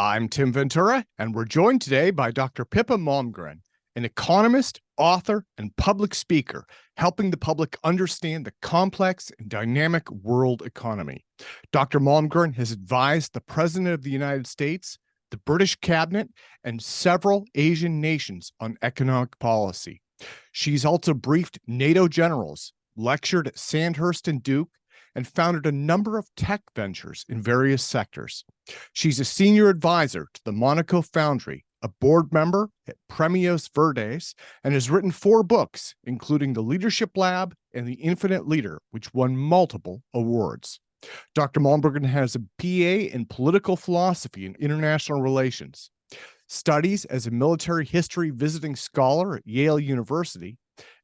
I'm Tim Ventura, and we're joined today by Dr. Pippa Malmgren, an economist, author, and public speaker, helping the public understand the complex and dynamic world economy. Dr. Malmgren has advised the President of the United States, the British Cabinet, and several Asian nations on economic policy. She's also briefed NATO generals, lectured at Sandhurst and Duke, and founded a number of tech ventures in various sectors. She's a senior advisor to the Monaco Foundry, a board member at Premios Verdes, and has written 4 books, including The Leadership Lab and The Infinite Leader, which won multiple awards. Dr. Malmgren has a BA in political philosophy and international relations, studies as a military history visiting scholar at Yale University,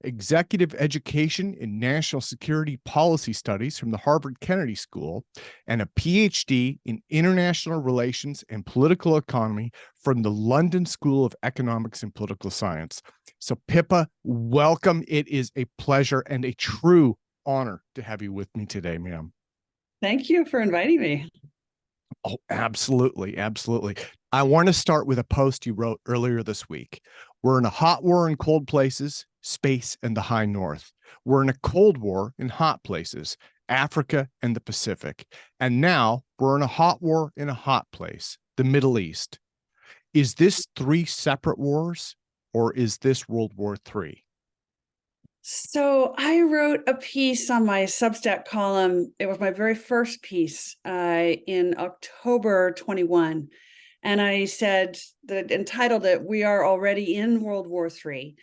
executive education in national security policy studies from the Harvard Kennedy School, and a PhD in international relations and political economy from the London School of Economics and Political Science. So Pippa, welcome. It is a pleasure and a true honor to have you with me today, ma'am. Thank you for inviting me. Oh, absolutely. Absolutely. I want to start with a post you wrote earlier this week. We're in a hot war in cold places, space and the high north. We're in a cold war in hot places, Africa and the Pacific. And now we're in a hot war in a hot place, the Middle East. Is this 3 separate wars, or is this World War III? So I wrote a piece on my Substack column. It was my very first piece in October 21. And I said that, entitled it, "We Are Already in World War III.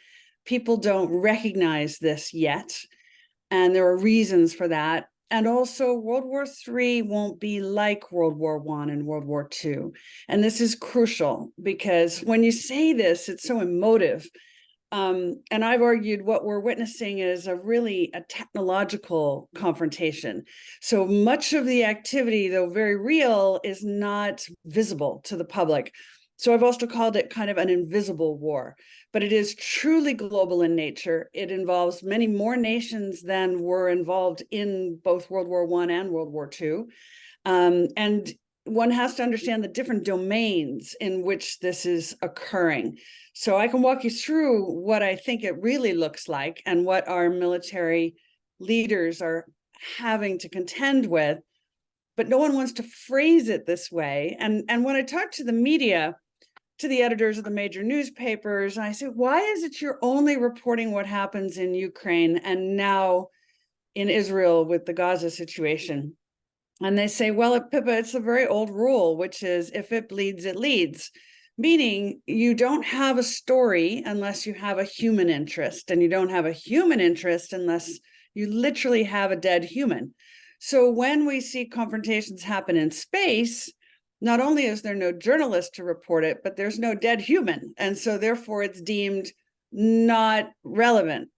People don't recognize this yet. And there are reasons for that. And also World War III won't be like World War I and World War II. And this is crucial because when you say this, it's so emotive. And I've argued what we're witnessing is a technological confrontation. So much of the activity, though very real, is not visible to the public. So I've also called it kind of an invisible war, but it is truly global in nature. It involves many more nations than were involved in both World War I and World War II. And one has to understand the different domains in which this is occurring. So I can walk you through what I think it really looks like and what our military leaders are having to contend with, but no one wants to phrase it this way. And when I talk to the media, to the editors of the major newspapers, I say, why is it you're only reporting what happens in Ukraine and now in Israel with the Gaza situation? And they say, well, Pippa, it's a very old rule, which is if it bleeds, it leads. Meaning you don't have a story unless you have a human interest, and you don't have a human interest unless you literally have a dead human. So when we see confrontations happen in space, not only is there no journalist to report it, but there's no dead human. And so therefore it's deemed not relevant.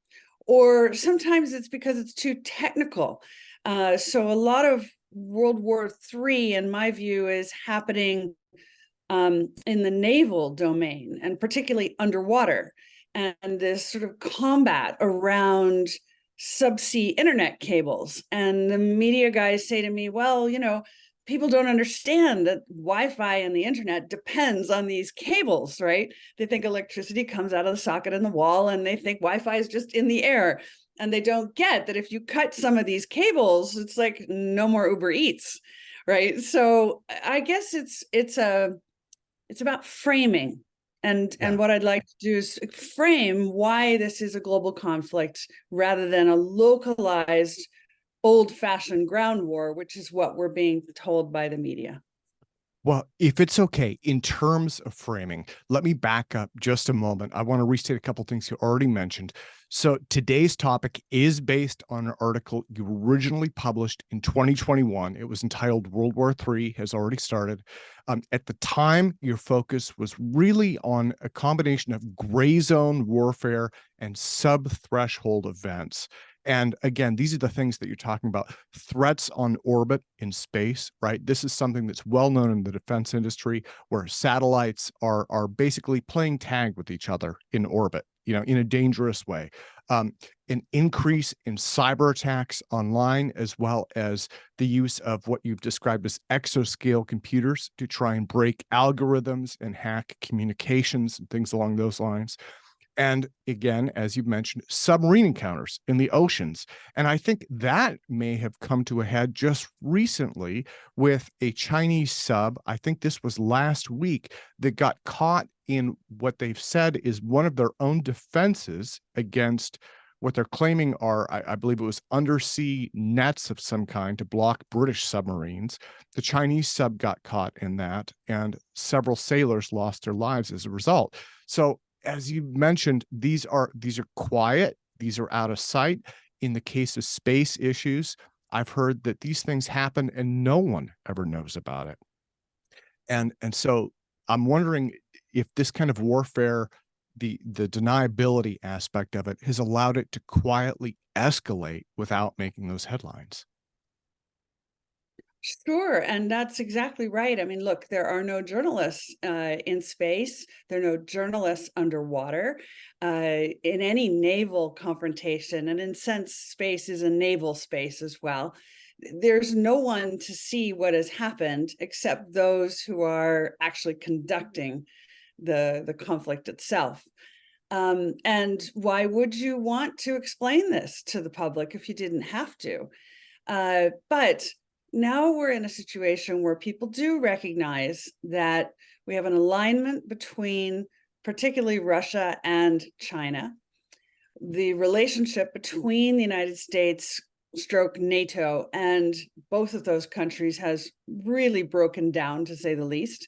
Or sometimes it's because it's too technical. So a lot of World War III, in my view, is happening in the naval domain, and particularly underwater, and this sort of combat around subsea internet cables. And the media guys say to me, well, people don't understand that Wi-Fi and the internet depends on these cables, right? They think electricity comes out of the socket in the wall, and they think Wi-Fi is just in the air. And they don't get that if you cut some of these cables, it's like no more Uber Eats, right? So I guess it's about framing. And what I'd like to do is frame why this is a global conflict rather than a localized, old-fashioned ground war, which is what we're being told by the media. Well, if it's okay, in terms of framing, let me back up just a moment. I want to restate a couple of things you already mentioned. So today's topic is based on an article you originally published in 2021. It was entitled World War III Has Already Started. At the time, your focus was really on a combination of gray zone warfare and sub-threshold events. And again, these are the things that you're talking about. Threats on orbit in space, right? This is something that's well known in the defense industry, where satellites are basically playing tag with each other in orbit. in a dangerous way. An increase in cyber attacks online, as well as the use of what you've described as exascale computers to try and break algorithms and hack communications and things along those lines. And again, as you mentioned, submarine encounters in the oceans. And I think that may have come to a head just recently with a Chinese sub. I think this was last week that got caught in what they've said is one of their own defenses against what they're claiming are, I believe it was undersea nets of some kind to block British submarines. The Chinese sub got caught in that, and several sailors lost their lives as a result. So as you mentioned, these are quiet, these are out of sight. In the case of space issues, I've heard that these things happen and no one ever knows about it. And so I'm wondering if this kind of warfare, the deniability aspect of it, has allowed it to quietly escalate without making those headlines. Sure, and that's exactly right. I mean, look, there are no journalists in space. There are no journalists underwater. In any naval confrontation, and in a sense, space is a naval space as well. There's no one to see what has happened except those who are actually conducting the conflict itself. And why would you want to explain this to the public if you didn't have to? But now we're in a situation where people do recognize that we have an alignment between particularly Russia and China. The relationship between the United States stroke NATO and both of those countries has really broken down, to say the least.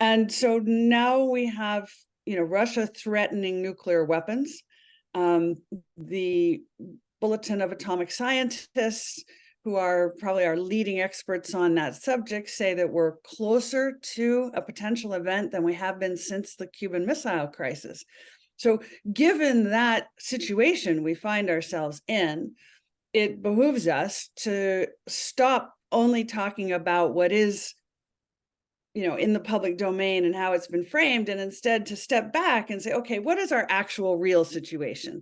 And so now we have, Russia threatening nuclear weapons. The Bulletin of Atomic Scientists, who are probably our leading experts on that subject, say that we're closer to a potential event than we have been since the Cuban Missile Crisis. So given that situation we find ourselves in, it behooves us to stop only talking about what is, in the public domain and how it's been framed, and instead to step back and say, okay, what is our actual real situation?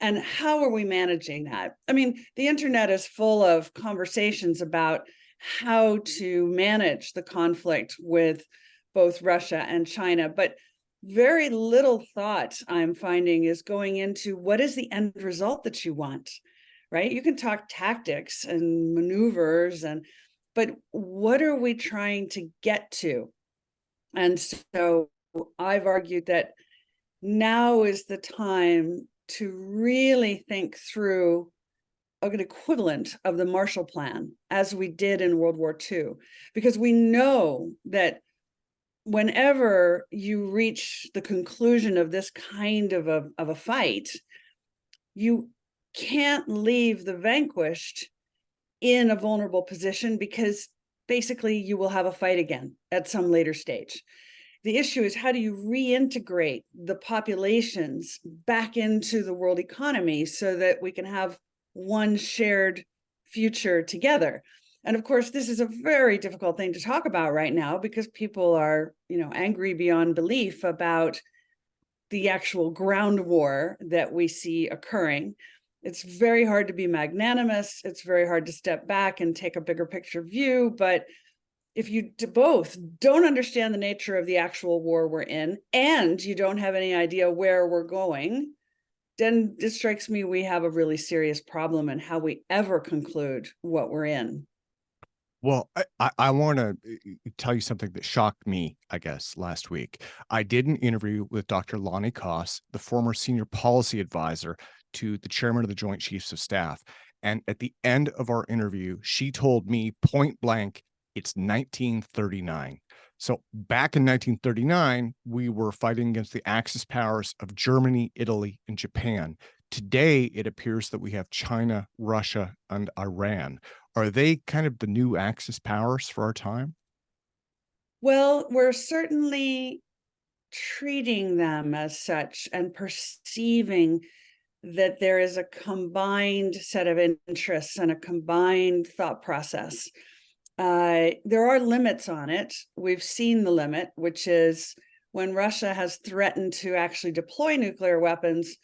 And how are we managing that? I mean, the internet is full of conversations about how to manage the conflict with both Russia and China, but very little thought I'm finding is going into what is the end result that you want, right? You can talk tactics and maneuvers, but what are we trying to get to? And so I've argued that now is the time to really think through an equivalent of the Marshall Plan as we did in World War II, because we know that whenever you reach the conclusion of this kind of a fight, you can't leave the vanquished in a vulnerable position, because basically you will have a fight again at some later stage. The issue is, how do you reintegrate the populations back into the world economy so that we can have one shared future together? And of course, this is a very difficult thing to talk about right now, because people are, angry beyond belief about the actual ground war that we see occurring. It's very hard to be magnanimous. It's very hard to step back and take a bigger picture view. But if you both don't understand the nature of the actual war we're in, and you don't have any idea where we're going, then it strikes me we have a really serious problem in how we ever conclude what we're in. Well, I want to tell you something that shocked me, I guess, last week. I did an interview with Dr. Lonnie Koss, the former senior policy advisor to the chairman of the Joint Chiefs of Staff. And at the end of our interview, she told me point blank, it's 1939. So back in 1939, we were fighting against the Axis powers of Germany, Italy, and Japan. Today, it appears that we have China, Russia, and Iran. Are they kind of the new Axis powers for our time? Well, we're certainly treating them as such and perceiving that there is a combined set of interests and a combined thought process. There are limits on it. We've seen the limit, which is when Russia has threatened to actually deploy nuclear weapons,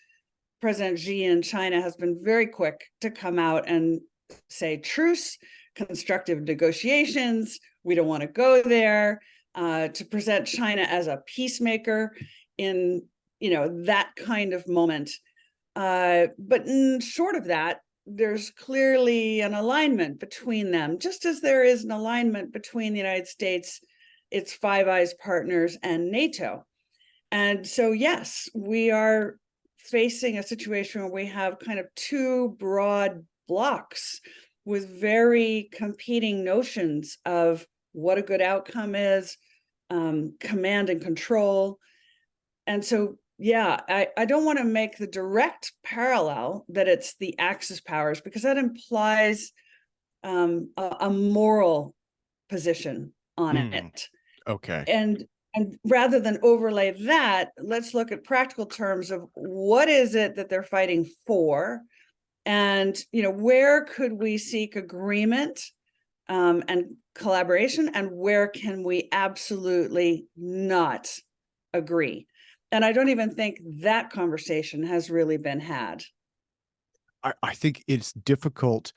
President Xi in China has been very quick to come out and say truce, constructive negotiations, we don't want to go there, to present China as a peacemaker in, that kind of moment. But short of that, there's clearly an alignment between them, just as there is an alignment between the United States, its Five Eyes partners, and NATO. And so, yes, we are facing a situation where we have kind of two broad blocks with very competing notions of what a good outcome is, command and control. And so, yeah, I don't want to make the direct parallel that it's the Axis powers, because that implies a moral position on it. Okay. And rather than overlay that, let's look at practical terms of what is it that they're fighting for, and where could we seek agreement and collaboration, and where can we absolutely not agree. And I don't even think that conversation has really been had. I think it's difficult.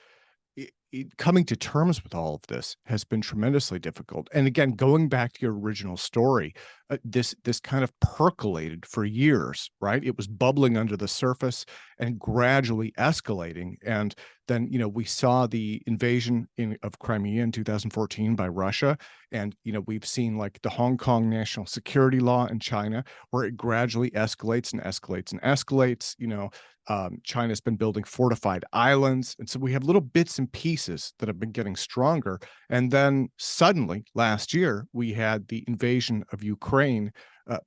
Coming to terms with all of this has been tremendously difficult. And again, going back to your original story, this kind of percolated for years, right? It was bubbling under the surface and gradually escalating. And then, we saw the invasion of Crimea in 2014 by Russia. And, we've seen like the Hong Kong national security law in China, where it gradually escalates and escalates and escalates. China's been building fortified islands. And so we have little bits and pieces that have been getting stronger. And then suddenly last year, we had the invasion of Ukraine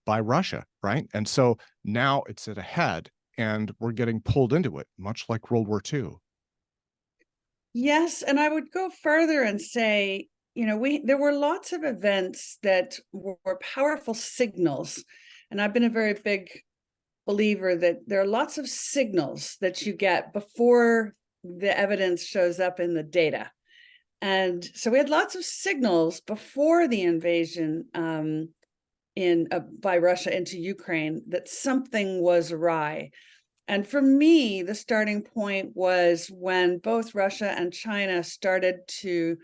by Russia, right? And so now it's at a head and we're getting pulled into it, much like World War II. Yes, and I would go further and say, there were lots of events that were powerful signals. And I've been a very big believer that there are lots of signals that you get before the evidence shows up in the data. And so we had lots of signals before the invasion by Russia into Ukraine that something was awry. And for me, the starting point was when both Russia and China started to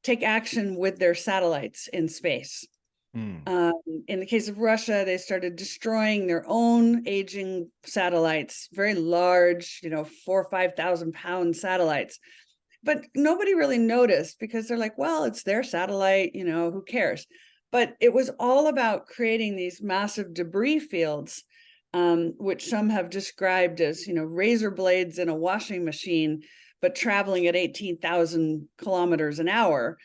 take action with their satellites in space. In the case of Russia, they started destroying their own aging satellites, very large, 4,000 or 5,000 pound satellites. But nobody really noticed because they're like, well, it's their satellite, who cares? But it was all about creating these massive debris fields, which some have described as, razor blades in a washing machine, but traveling at 18,000 kilometers an hour.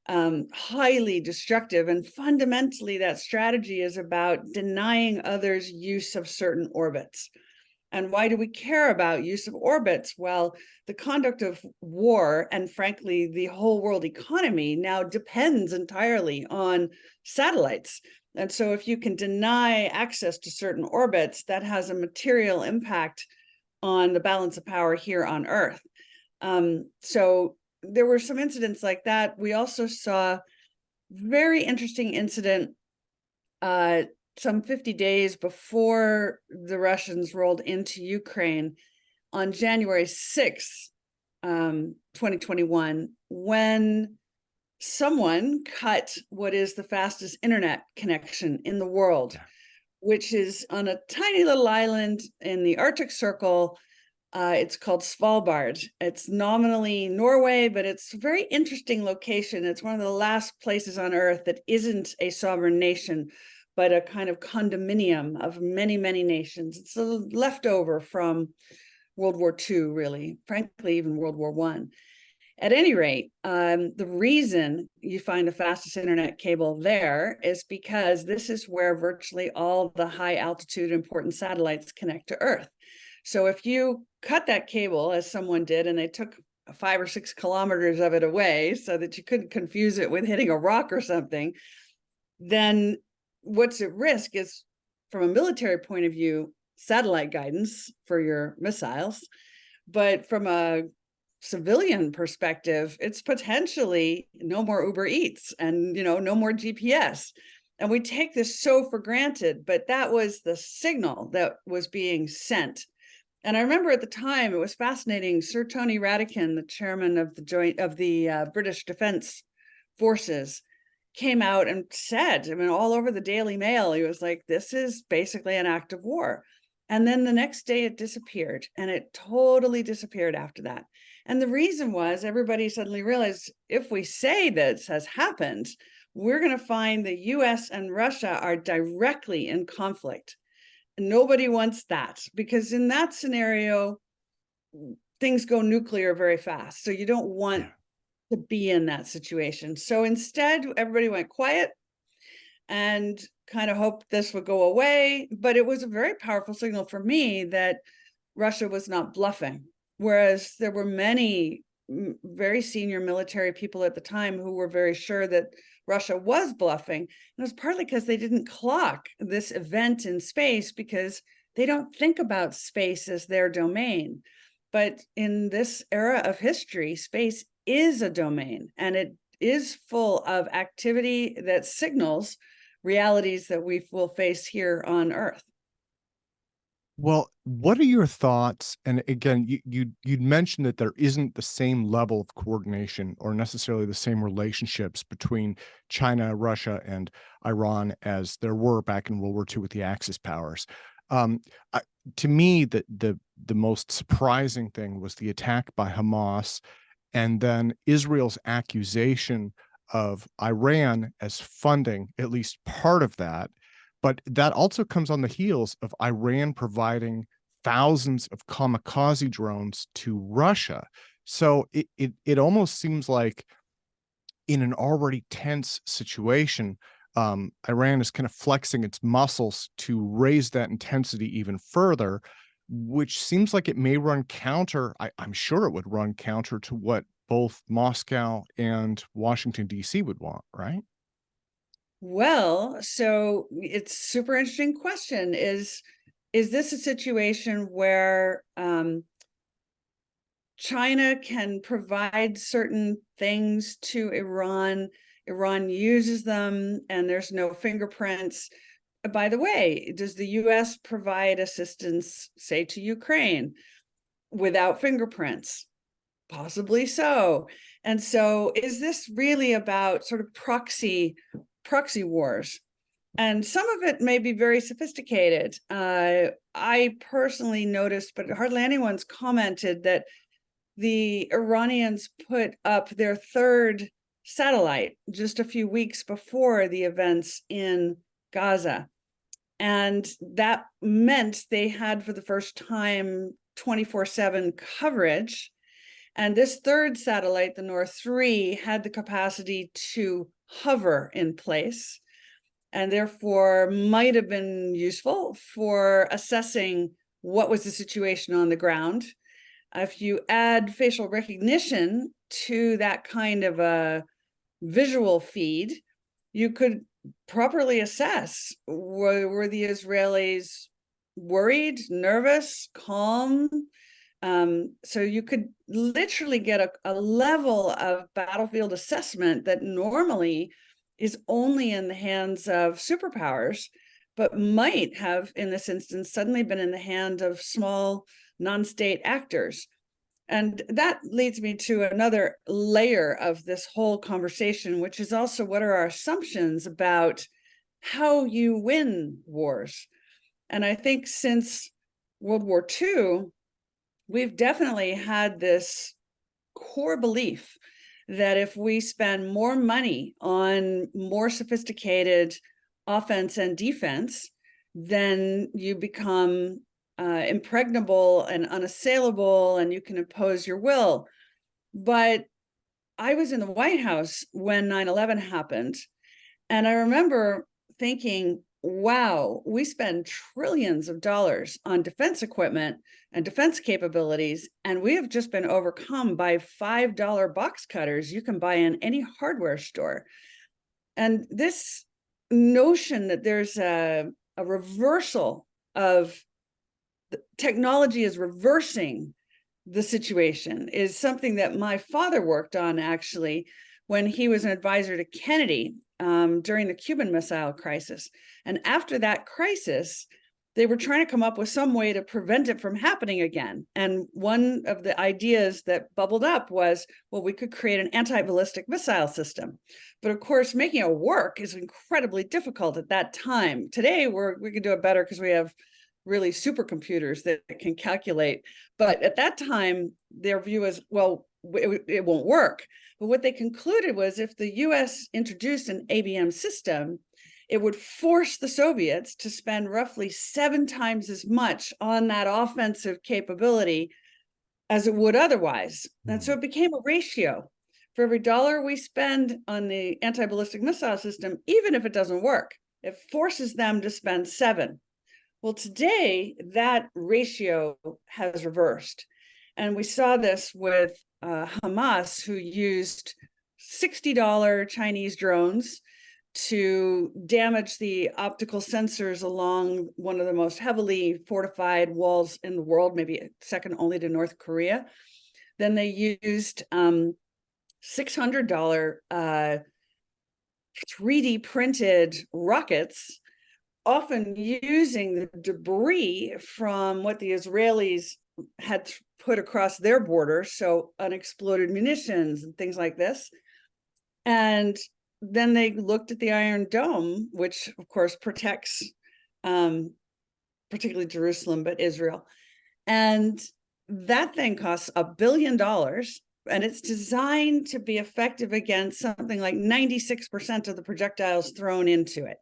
Highly destructive. And fundamentally, that strategy is about denying others use of certain orbits. And why do we care about use of orbits? Well, the conduct of war, and frankly, the whole world economy now depends entirely on satellites. And so if you can deny access to certain orbits, that has a material impact on the balance of power here on Earth. So there were some incidents like that. We also saw very interesting incident some 50 days before the Russians rolled into Ukraine on January 6th, 2021, when someone cut what is the fastest internet connection in the world, which is on a tiny little island in the Arctic Circle. It's called Svalbard. It's nominally Norway, but it's a very interesting location. It's one of the last places on Earth that isn't a sovereign nation, but a kind of condominium of many, many nations. It's a leftover from World War II, really, frankly, even World War I. At any rate, the reason you find the fastest internet cable there is because this is where virtually all the high altitude important satellites connect to Earth. So if you cut that cable, as someone did, and they took 5 or 6 kilometers of it away so that you couldn't confuse it with hitting a rock or something, then what's at risk is, from a military point of view, satellite guidance for your missiles. But from a civilian perspective, it's potentially no more Uber Eats and, no more GPS. And we take this so for granted, but that was the signal that was being sent. And I remember at the time, it was fascinating. Sir Tony Ratican, the chairman of the British Defence Forces, came out and said, I mean, all over the Daily Mail, he was like, this is basically an act of war. And then the next day it disappeared, and it totally disappeared after that. And the reason was everybody suddenly realized, if we say this has happened, we're going to find the US and Russia are directly in conflict. Nobody wants that, because in that scenario, things go nuclear very fast. So you don't want to be in that situation. So instead, everybody went quiet and kind of hoped this would go away. But it was a very powerful signal for me that Russia was not bluffing. Whereas there were many very senior military people at the time who were very sure that Russia was bluffing. And it was partly because they didn't clock this event in space, because they don't think about space as their domain. But in this era of history, space is a domain, and it is full of activity that signals realities that we will face here on Earth. Well, what are your thoughts? And again, you'd mentioned that there isn't the same level of coordination or necessarily the same relationships between China, Russia, and Iran as there were back in World War II with the Axis powers. Um, to me, the most surprising thing was the attack by Hamas, and then Israel's accusation of Iran as funding at least part of that. But that also comes on the heels of Iran providing thousands of kamikaze drones to Russia. So it almost seems like, in an already tense situation, Iran is kind of flexing its muscles to raise that intensity even further, which seems like it may run counter. I'm sure it would run counter to what both Moscow and Washington, D.C. would want, right? Well, so it's a super interesting question. Is this a situation where China can provide certain things to Iran, Iran uses them, and there's no fingerprints? By the way, does the US provide assistance, say, to Ukraine without fingerprints? Possibly so. And so is this really about sort of proxy wars? And some of it may be very sophisticated. I personally noticed, but hardly anyone's commented, that the Iranians put up their third satellite just a few weeks before the events in Gaza. And that meant they had, for the first time, 24/7 coverage. And this third satellite, the North 3, had the capacity to hover in place, and therefore might have been useful for assessing what was the situation on the ground. If you add facial recognition to that kind of a visual feed, you could properly assess, were the Israelis worried, nervous, calm? So you could literally get a level of battlefield assessment that normally is only in the hands of superpowers, but might have, in this instance, suddenly been in the hand of small non-state actors. And that leads me to another layer of this whole conversation, which is also, what are our assumptions about how you win wars? And I think since World War II, we've definitely had this core belief that if we spend more money on more sophisticated offense and defense, then you become impregnable and unassailable, and you can impose your will. But I was in the White House when 9/11 happened, and I remember thinking, wow, we spend trillions of dollars on defense equipment and defense capabilities, and we have just been overcome by $5 box cutters you can buy in any hardware store. And this notion that there's a reversal of technology is reversing the situation is something that my father worked on, actually, when he was an advisor to Kennedy. during the Cuban Missile Crisis. And after that crisis, they were trying to come up with some way to prevent it from happening again. And one of the ideas that bubbled up was, well, we could create an anti-ballistic missile system. But of course, making it work is incredibly difficult at that time. Today, we can do it better because we have really supercomputers that can calculate. But at that time, their view is, well, it won't work. But what they concluded was if the US introduced an ABM system, it would force the Soviets to spend roughly 7 times as much on that offensive capability as it would otherwise. And so it became a ratio. For every dollar we spend on the anti-ballistic missile system, even if it doesn't work, it forces them to spend 7. Well, today, that ratio has reversed. And we saw this with Hamas, who used $60 Chinese drones to damage the optical sensors along one of the most heavily fortified walls in the world, maybe second only to North Korea. Then they used $600 3D printed rockets, often using the debris from what the Israelis had put across their border, so unexploded munitions and things like this. And then they looked at the Iron Dome, which of course protects particularly Jerusalem, but Israel. And that thing costs $1 billion, and it's designed to be effective against something like 96% of the projectiles thrown into it.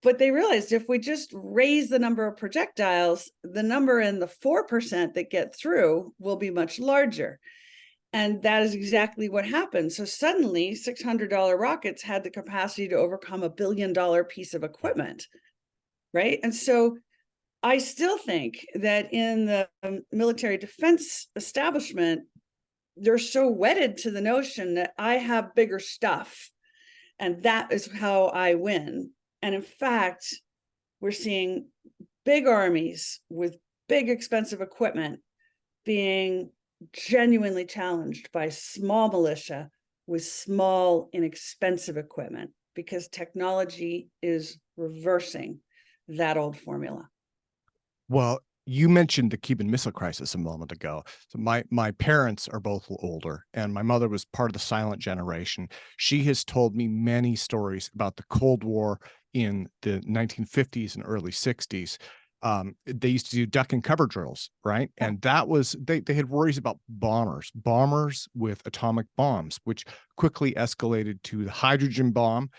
But they realized if we just raise the number of projectiles, the number in the 4% that get through will be much larger. And that is exactly what happened. So suddenly $600 rockets had the capacity to overcome $1 billion piece of equipment, right? And so I still think that in the military defense establishment, they're so wedded to the notion that I have bigger stuff and that is how I win. And in fact, we're seeing big armies with big expensive equipment being genuinely challenged by small militia with small inexpensive equipment because technology is reversing that old formula. Well, you mentioned the Cuban Missile Crisis a moment ago. So my parents are both older, and my mother was part of the silent generation. She has told me many stories about the Cold War in the 1950s and early 60s. They used to do duck and cover drills, right? Yeah. And that was, they had worries about bombers with atomic bombs, which quickly escalated to the hydrogen bomb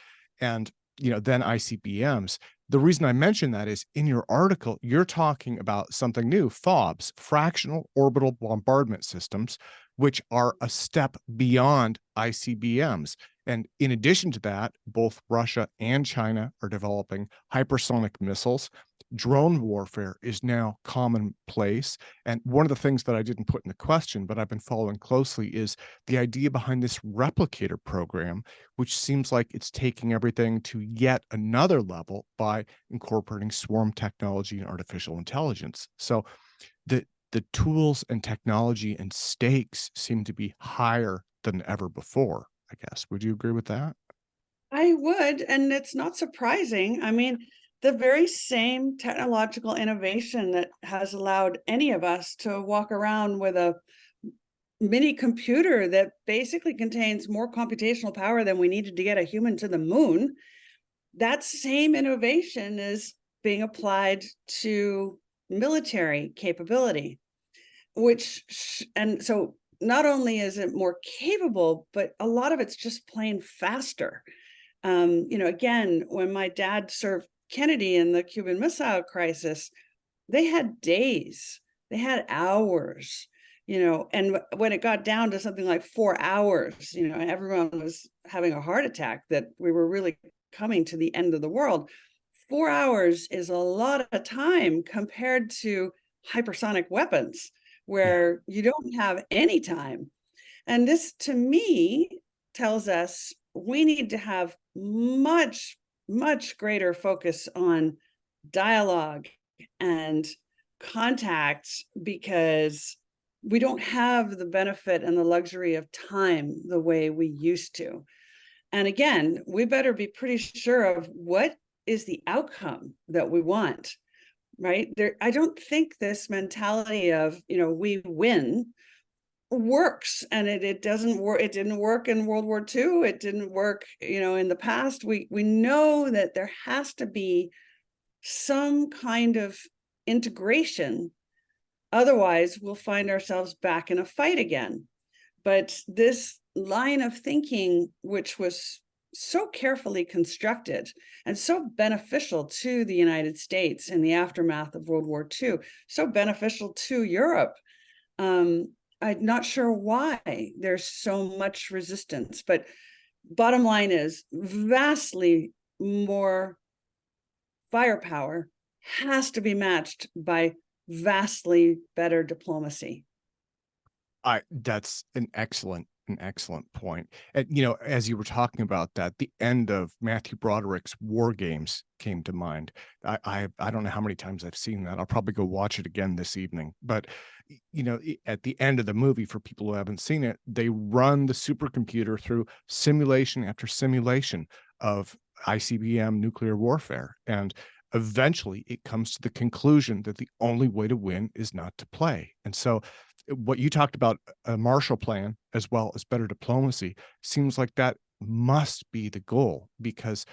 and, then ICBMs. The reason I mention that is in your article, you're talking about something new, FOBs, fractional orbital bombardment systems, which are a step beyond ICBMs. And in addition to that, both Russia and China are developing hypersonic missiles. Drone warfare is now commonplace. And one of the things that I didn't put in the question, but I've been following closely, is the idea behind this Replicator program, which seems like it's taking everything to yet another level by incorporating swarm technology and artificial intelligence. So the tools and technology and stakes seem to be higher than ever before, I guess. Would you agree with that? I would, and it's not surprising. I mean, the very same technological innovation that has allowed any of us to walk around with a mini computer that basically contains more computational power than we needed to get a human to the moon, that same innovation is being applied to military capability, and so not only is it more capable, but a lot of it's just plain faster. Again, when my dad served Kennedy in the Cuban Missile Crisis, they had days, they had hours, and when it got down to something like 4 hours, everyone was having a heart attack that we were really coming to the end of the world. 4 hours is a lot of time compared to hypersonic weapons where you don't have any time. And this, to me, tells us we need to have much, much greater focus on dialogue and contact because we don't have the benefit and the luxury of time the way we used to. And again, we better be pretty sure of what is the outcome that we want, right? I don't think this mentality of, we win works, and it doesn't work. It didn't work in World War II. It didn't work, in the past. We know that there has to be some kind of integration. Otherwise, we'll find ourselves back in a fight again. But this line of thinking, which was so carefully constructed and so beneficial to the United States in the aftermath of World War II, so beneficial to Europe, I'm not sure why there's so much resistance. But bottom line is, vastly more firepower has to be matched by vastly better diplomacy. That's an excellent point. And as you were talking about that, the end of Matthew Broderick's War Games came to mind. I don't know how many times I've seen that. I'll probably go watch it again this evening. But at the end of the movie, for people who haven't seen it, they run the supercomputer through simulation after simulation of ICBM nuclear warfare, and eventually it comes to the conclusion that the only way to win is not to play. And so what you talked about, a Marshall Plan as well as better diplomacy, seems like that must be the goal, because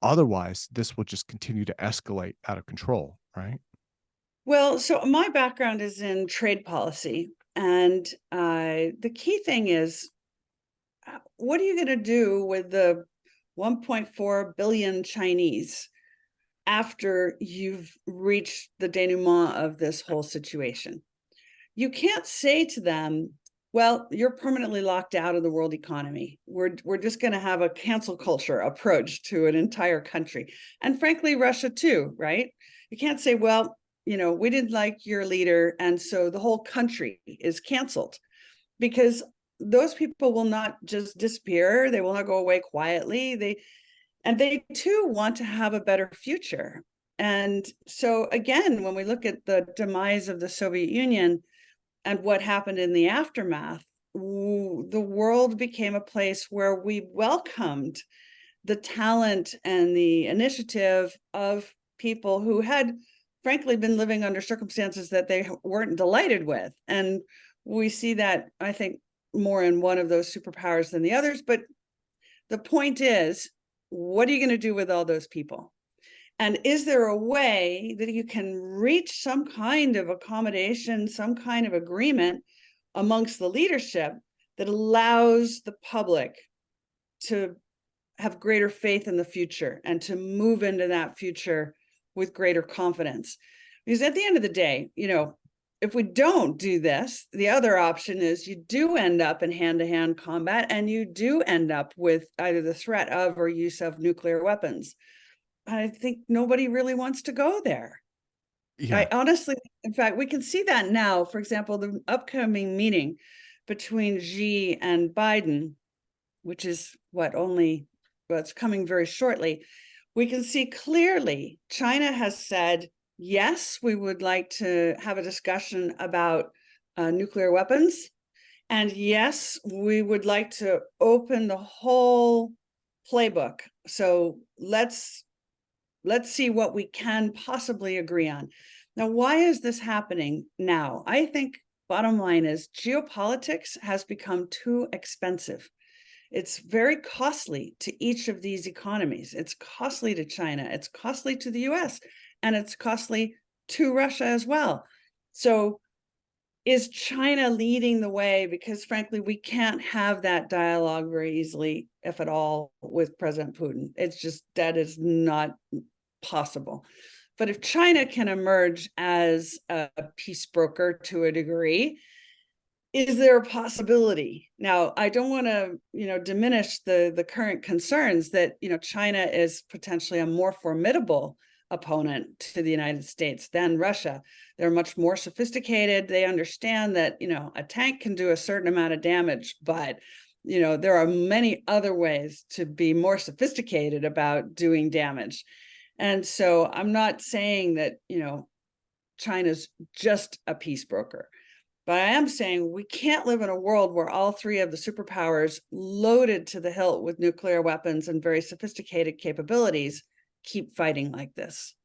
otherwise this will just continue to escalate out of control, right? Well, so my background is in trade policy, and the key thing is, what are you going to do with the 1.4 billion Chinese after you've reached the denouement of this whole situation? You can't say to them, well, you're permanently locked out of the world economy. We're just going to have a cancel culture approach to an entire country. And frankly, Russia too, right? You can't say, well, we didn't like your leader, and so the whole country is canceled, because those people will not just disappear. They will not go away quietly. They too want to have a better future. And so again, when we look at the demise of the Soviet Union and what happened in the aftermath, the world became a place where we welcomed the talent and the initiative of people who had frankly been living under circumstances that they weren't delighted with. And we see that, I think, more in one of those superpowers than the others. But the point is, what are you going to do with all those people? And is there a way that you can reach some kind of accommodation, some kind of agreement amongst the leadership that allows the public to have greater faith in the future and to move into that future with greater confidence? Because at the end of the day, if we don't do this, the other option is you do end up in hand-to-hand combat, and you do end up with either the threat of or use of nuclear weapons. I think nobody really wants to go there. Yeah. I honestly, in fact, we can see that now. For example, the upcoming meeting between Xi and Biden, which is it's coming very shortly. We can see clearly China has said, yes, we would like to have a discussion about nuclear weapons. And yes, we would like to open the whole playbook. So let's see what we can possibly agree on. Now, why is this happening now? I think bottom line is, geopolitics has become too expensive. It's very costly to each of these economies. It's costly to China, it's costly to the US, and it's costly to Russia as well. So is China leading the way? Because frankly, we can't have that dialogue very easily, if at all, with President Putin. It's just, that is not possible. But if China can emerge as a peace broker to a degree, is there a possibility? Now, I don't want to, diminish the current concerns that, China is potentially a more formidable opponent to the United States than Russia. They're much more sophisticated. They understand that, a tank can do a certain amount of damage, but, there are many other ways to be more sophisticated about doing damage. And so I'm not saying that, China's just a peace broker. But I am saying we can't live in a world where all three of the superpowers, loaded to the hilt with nuclear weapons and very sophisticated capabilities, keep fighting like this.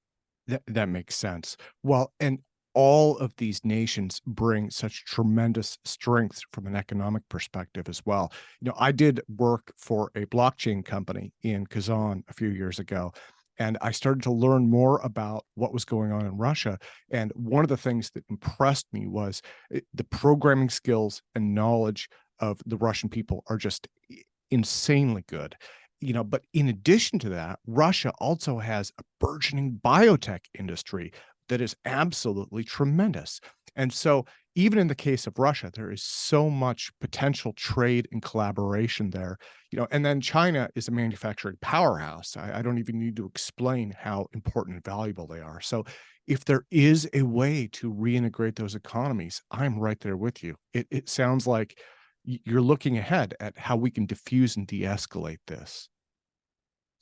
That makes sense. Well, and all of these nations bring such tremendous strengths from an economic perspective as well. I did work for a blockchain company in Kazan a few years ago, and I started to learn more about what was going on in Russia. And one of the things that impressed me was the programming skills and knowledge of the Russian people are just insanely good. But in addition to that, Russia also has a burgeoning biotech industry that is absolutely tremendous. And so, even in the case of Russia, there is so much potential trade and collaboration there. And then China is a manufacturing powerhouse. I don't even need to explain how important and valuable they are. So, if there is a way to reintegrate those economies, I'm right there with you. It sounds like you're looking ahead at how we can diffuse and de-escalate this.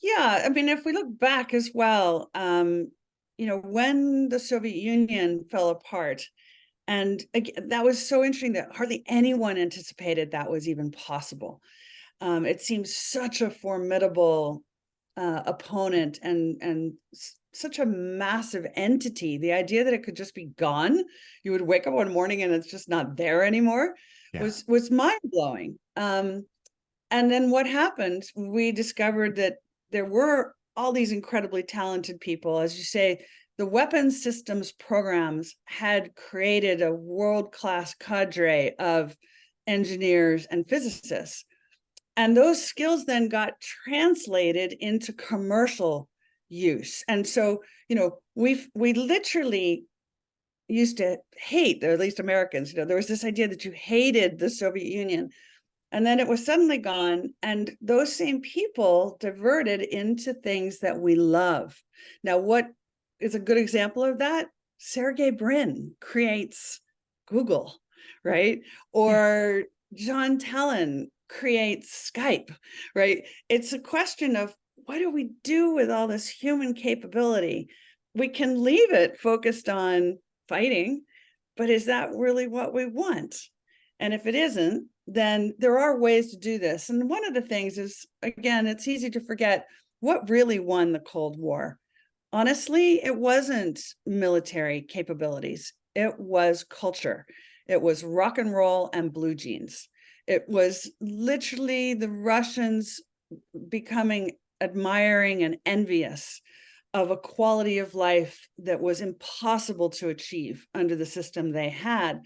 Yeah, I mean, if we look back as well, when the Soviet Union fell apart, and again, that was so interesting that hardly anyone anticipated that was even possible. It seems such a formidable opponent and such a massive entity. The idea that it could just be gone, you would wake up one morning and it's just not there anymore, Yeah. was mind blowing. And then what happened? We discovered that there were all these incredibly talented people, as you say. The weapons systems programs had created a world-class cadre of engineers and physicists. And those skills then got translated into commercial use. And so, we literally used to hate, or at least Americans, there was this idea that you hated the Soviet Union. And then it was suddenly gone. And those same people diverted into things that we love. Now, what is a good example of that? Sergey Brin creates Google, right? Yeah. Or John Tallon creates Skype, right? It's a question of what do we do with all this human capability? We can leave it focused on fighting, but is that really what we want? And if it isn't, then there are ways to do this. And one of the things is, again, it's easy to forget what really won the Cold War. Honestly, it wasn't military capabilities. It was culture. It was rock and roll and blue jeans. It was literally the Russians becoming admiring and envious of a quality of life that was impossible to achieve under the system they had.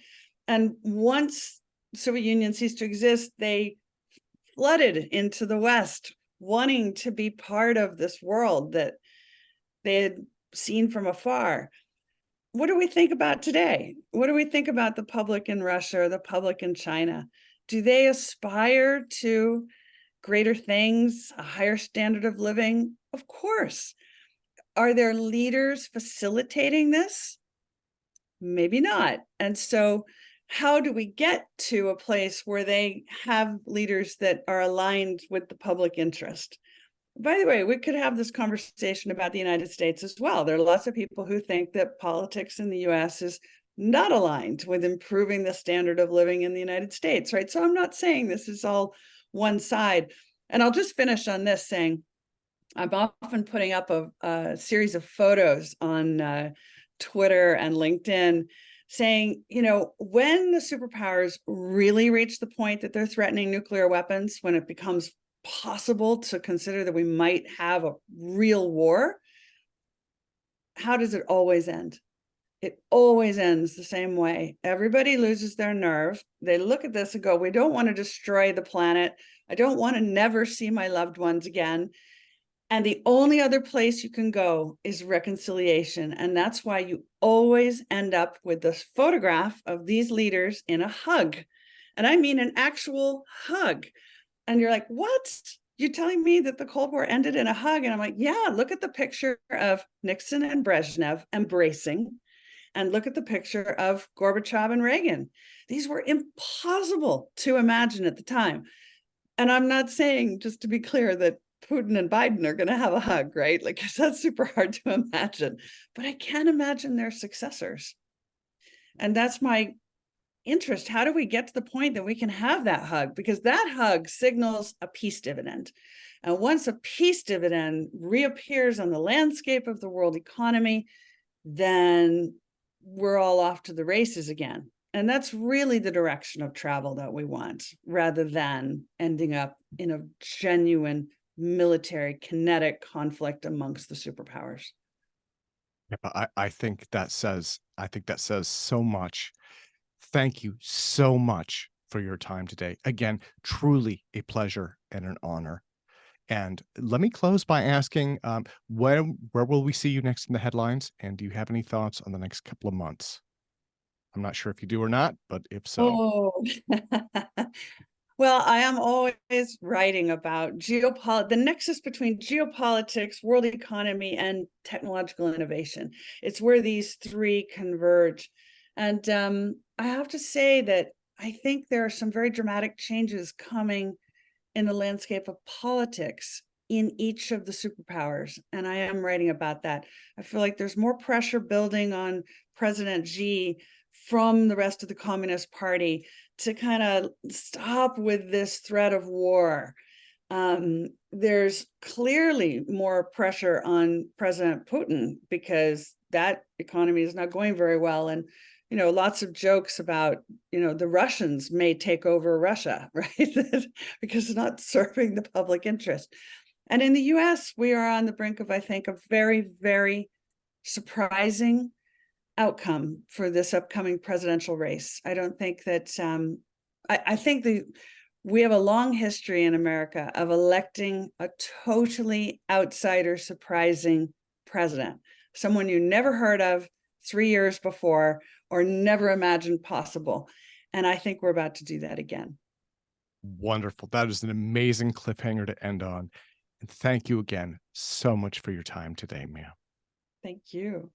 And once the Soviet Union ceased to exist, they flooded into the West, wanting to be part of this world that they had seen from afar. What do we think about today? What do we think about the public in Russia or the public in China? Do they aspire to greater things, a higher standard of living? Of course. Are their leaders facilitating this? Maybe not. And so, how do we get to a place where they have leaders that are aligned with the public interest? By the way, we could have this conversation about the United States as well. There are lots of people who think that politics in the US is not aligned with improving the standard of living in the United States, right? So I'm not saying this is all one side. And I'll just finish on this saying, I'm often putting up a series of photos on Twitter and LinkedIn saying, when the superpowers really reach the point that they're threatening nuclear weapons, when it becomes possible to consider that we might have a real war, how does it always end? It always ends the same way. Everybody loses their nerve. They look at this and go, we don't want to destroy the planet. I don't want to never see my loved ones again. And the only other place you can go is reconciliation. And that's why you always end up with this photograph of these leaders in a hug. And I mean an actual hug. And you're like, what? You're telling me that the Cold War ended in a hug? And I'm like, yeah, look at the picture of Nixon and Brezhnev embracing, and look at the picture of Gorbachev and Reagan. These were impossible to imagine at the time. And I'm not saying, just to be clear, that Putin and Biden are going to have a hug, right? Like, that's super hard to imagine. But I can imagine their successors. And that's my interest. How do we get to the point that we can have that hug? Because that hug signals a peace dividend. And once a peace dividend reappears on the landscape of the world economy, then we're all off to the races again. And that's really the direction of travel that we want, rather than ending up in a genuine military kinetic conflict amongst the superpowers. I think that says so much. Thank you so much for your time today. Again, truly a pleasure and an honor. And let me close by asking, where will we see you next in the headlines? And do you have any thoughts on the next couple of months? I'm not sure if you do or not, but if so. Oh, well, I am always writing about the nexus between geopolitics, world economy, and technological innovation. It's where these three converge. And I have to say that I think there are some very dramatic changes coming in the landscape of politics in each of the superpowers. And I am writing about that. I feel like there's more pressure building on President Xi from the rest of the Communist Party to kind of stop with this threat of war. There's clearly more pressure on President Putin because that economy is not going very well. And, lots of jokes about, the Russians may take over Russia, right? Because it's not serving the public interest. And in the US, we are on the brink of, I think, a very, very surprising outcome for this upcoming presidential race. I don't think that, I think we have a long history in America of electing a totally outsider, surprising president, someone you never heard of 3 years before or never imagined possible. And I think we're about to do that again. Wonderful. That is an amazing cliffhanger to end on. And thank you again so much for your time today, ma'am. Thank you.